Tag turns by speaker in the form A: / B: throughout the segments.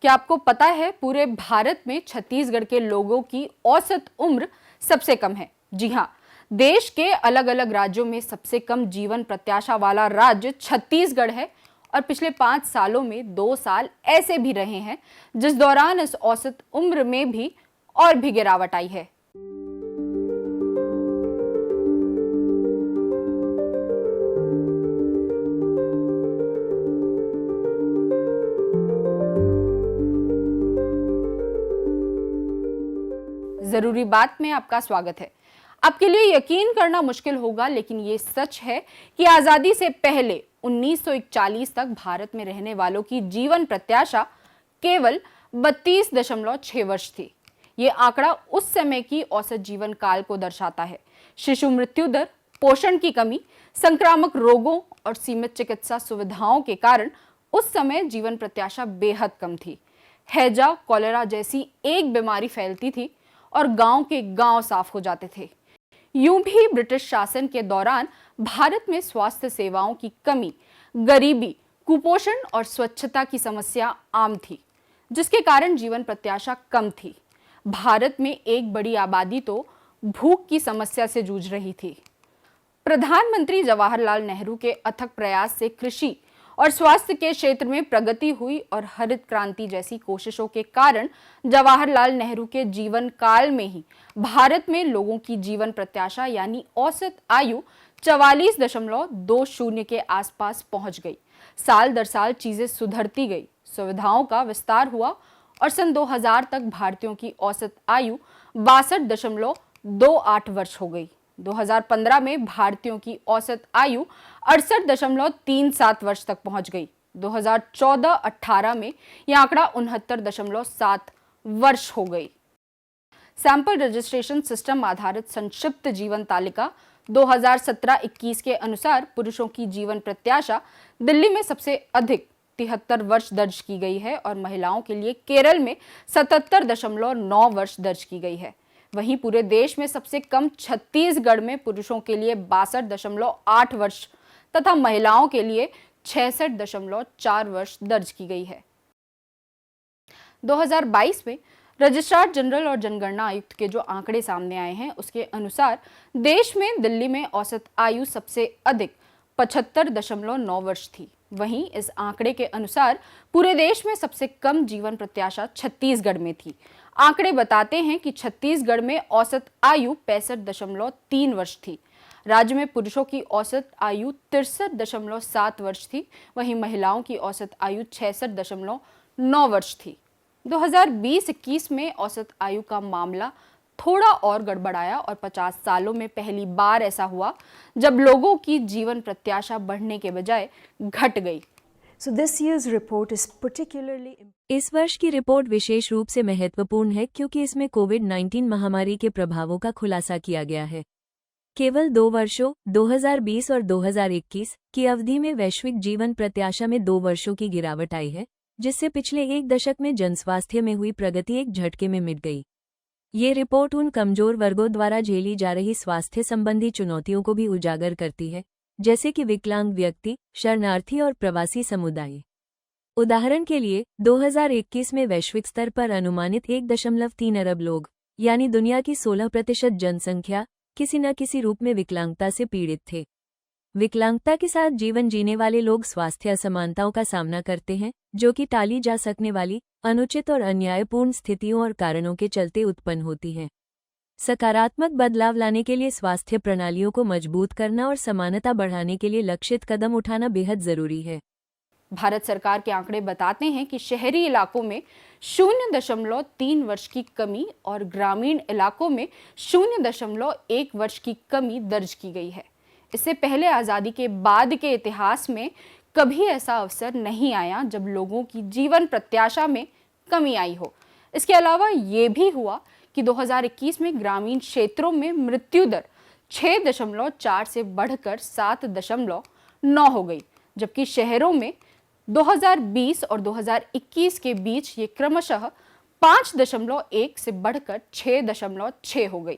A: क्या आपको पता है पूरे भारत में छत्तीसगढ़ के लोगों की औसत उम्र सबसे कम है? जी हाँ, देश के अलग अलग राज्यों में सबसे कम जीवन प्रत्याशा वाला राज्य छत्तीसगढ़ है और पिछले 5 सालों में 2 साल ऐसे भी रहे हैं जिस दौरान इस औसत उम्र में भी और भी गिरावट आई है। जरूरी बात में आपका स्वागत है। आपके लिए यकीन करना मुश्किल होगा, लेकिन ये सच है कि आजादी से पहले 1941 तक भारत में रहने वालों की जीवन प्रत्याशा केवल 32.6 वर्ष थी। ये आंकड़ा उस समय की औसत जीवन काल को दर्शाता है। शिशु मृत्यु दर, पोषण की कमी, संक्रामक रोगों और सीमित चिकित्सा सुविधाओं के कारण उस समय जीवन प्रत्याशा बेहद कम थी। हैजा, कॉलेरा जैसी एक बीमारी फैलती थी और गांव के गांव साफ हो जाते थे। यूं भी ब्रिटिश शासन के दौरान भारत में स्वास्थ्य सेवाओं की कमी, गरीबी, कुपोषण और स्वच्छता की समस्या आम थी, जिसके कारण जीवन प्रत्याशा कम थी। भारत में एक बड़ी आबादी तो भूख की समस्या से जूझ रही थी। प्रधानमंत्री जवाहरलाल नेहरू के अथक प्रयास से कृषि और स्वास्थ्य के क्षेत्र में प्रगति हुई और हरित क्रांति जैसी कोशिशों के कारण जवाहरलाल नेहरू के जीवन काल में ही भारत में लोगों की जीवन प्रत्याशा यानी औसत आयु 44.20 के आसपास पहुंच गई। साल दर साल चीजें सुधरती गई, सुविधाओं का विस्तार हुआ और सन 2000 तक भारतीयों की औसत आयु 62.28 वर्ष हो गई। 2015 में भारतीयों की औसत आयु 68.37 वर्ष तक पहुंच गई। 2014-18 में यह आंकड़ा 69.7 वर्ष हो गई। सैंपल रजिस्ट्रेशन सिस्टम आधारित संक्षिप्त जीवन तालिका 2017-21 के अनुसार पुरुषों की जीवन प्रत्याशा दिल्ली में सबसे अधिक 73 वर्ष दर्ज की गई है और महिलाओं के लिए केरल में 77.9 वर्ष दर्ज की गई है। वहीं पूरे देश में सबसे कम छत्तीसगढ़ में पुरुषों के लिए 62.8 वर्ष तथा महिलाओं के लिए 66.4 वर्ष दर्ज की गई है। 2022 में रजिस्ट्रार जनरल और जनगणना आयुक्त के जो आंकड़े सामने आए हैं, उसके अनुसार देश में दिल्ली में औसत आयु सबसे अधिक 75.9 वर्ष थी। वहीं इस आंकड़े के अनुसार पूरे देश में सबसे कम जीवन प्रत्याशा छत्तीसगढ़ में थी। आंकड़े बताते हैं कि छत्तीसगढ़ में औसत आयु 65.3 वर्ष थी। राज्य में पुरुषों की औसत आयु 63.7 वर्ष थी, वहीं महिलाओं की औसत आयु 66.9 वर्ष थी। 2020-21 में औसत आयु का मामला थोड़ा और गड़बड़ाया और 50 सालों में पहली बार ऐसा हुआ जब लोगों की जीवन प्रत्याशा बढ़ने के बजाय घट गई।
B: So this year's report is particularly
C: इस वर्ष की रिपोर्ट विशेष रूप से महत्वपूर्ण है क्योंकि इसमें कोविड-19 महामारी के प्रभावों का खुलासा किया गया है। केवल 2 वर्षों 2020 और 2021 की अवधि में वैश्विक जीवन प्रत्याशा में 2 वर्षों की गिरावट आई है, जिससे पिछले एक दशक में जनस्वास्थ्य में हुई प्रगति एक झटके में मिट गई। ये रिपोर्ट उन कमजोर वर्गों द्वारा झेली जा रही स्वास्थ्य संबंधी चुनौतियों को भी उजागर करती है, जैसे कि विकलांग व्यक्ति, शरणार्थी और प्रवासी समुदाय। उदाहरण के लिए 2021 में वैश्विक स्तर पर अनुमानित 1.3 अरब लोग, यानी दुनिया की 16% जनसंख्या, किसी न किसी रूप में विकलांगता से पीड़ित थे। विकलांगता के साथ जीवन जीने वाले लोग स्वास्थ्य असमानताओं का सामना करते हैं, जो कि टाली जा सकने वाली, अनुचित और अन्यायपूर्ण स्थितियों और कारणों के चलते उत्पन्न होती हैं। सकारात्मक बदलाव लाने के लिए स्वास्थ्य प्रणालियों को मजबूत करना और समानता बढ़ाने के लिए लक्षित कदम उठाना बेहद जरूरी है।
A: भारत सरकार के आंकड़े बताते हैं कि शहरी इलाकों में 0.3 वर्ष की कमी और ग्रामीण इलाकों में 0.1 वर्ष की कमी दर्ज की गई है। इससे पहले आजादी के बाद के इतिहास में कभी ऐसा अवसर नहीं आया जब लोगों की जीवन प्रत्याशा में कमी आई हो। इसके अलावा ये भी हुआ कि 2021 में ग्रामीण क्षेत्रों में मृत्यु दर 6.4 से बढ़कर 7.9 हो गई, जबकि शहरों में 2020 और 2021 के बीच ये क्रमशः 5.1 से बढ़कर 6.6 हो गई।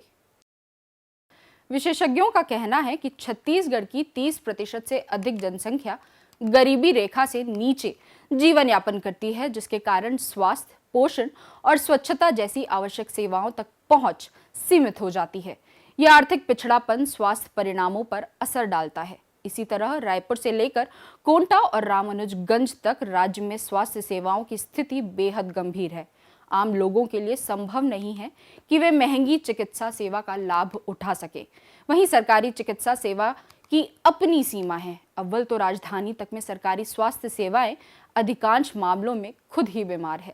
A: विशेषज्ञों का कहना है कि छत्तीसगढ़ की 30% से अधिक जनसंख्या गरीबी रेखा से नीचे जीवन यापन करती है, जिसके कारण स्वास्थ्य, पोषण और स्वच्छता जैसी आवश्यक सेवाओं तक पहुंच सीमित हो जाती है। यह आर्थिक पिछड़ापन स्वास्थ्य परिणामों पर असर डालता है। इसी तरह रायपुर से लेकर कोंटा और रामानुजगंज तक राज्य में स्वास्थ्य सेवाओं की स्थिति बेहद गंभीर है। आम लोगों के लिए संभव नहीं है कि वे महंगी चिकित्सा सेवा का लाभ उठा सके। वहीं सरकारी चिकित्सा सेवा की अपनी सीमा है। अव्वल तो राजधानी तक में सरकारी स्वास्थ्य सेवाएं अधिकांश मामलों में खुद ही बीमार है।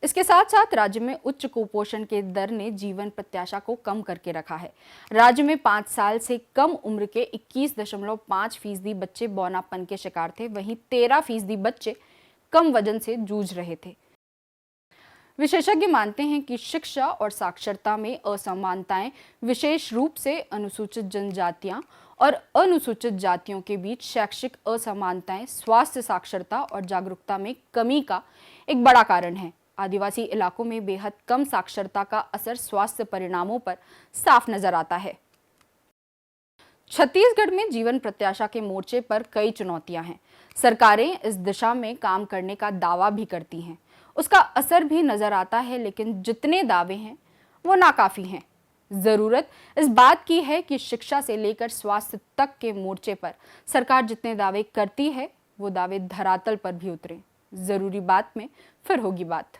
A: इसके साथ साथ राज्य में उच्च कुपोषण के दर ने जीवन प्रत्याशा को कम करके रखा है। राज्य में 5 साल से कम उम्र के 21.5% बच्चे बौनापन के शिकार थे, वहीं 13% बच्चे कम वजन से जूझ रहे थे। विशेषज्ञ मानते हैं कि शिक्षा और साक्षरता में असमानताएं, विशेष रूप से अनुसूचित जनजातियां और अनुसूचित जातियों के बीच शैक्षिक असमानताएं, स्वास्थ्य साक्षरता और जागरूकता में कमी का एक बड़ा कारण है। आदिवासी इलाकों में बेहद कम साक्षरता का असर स्वास्थ्य परिणामों पर साफ नजर आता है। छत्तीसगढ़ में जीवन प्रत्याशा के मोर्चे पर कई चुनौतियां हैं। सरकारें इस दिशा में काम करने का दावा भी करती हैं, उसका असर भी नजर आता है, लेकिन जितने दावे हैं वो नाकाफी हैं। जरूरत इस बात की है कि शिक्षा से लेकर स्वास्थ्य तक के मोर्चे पर सरकार जितने दावे करती है वो दावे धरातल पर भी उतरे। जरूरी बात में फिर होगी बात।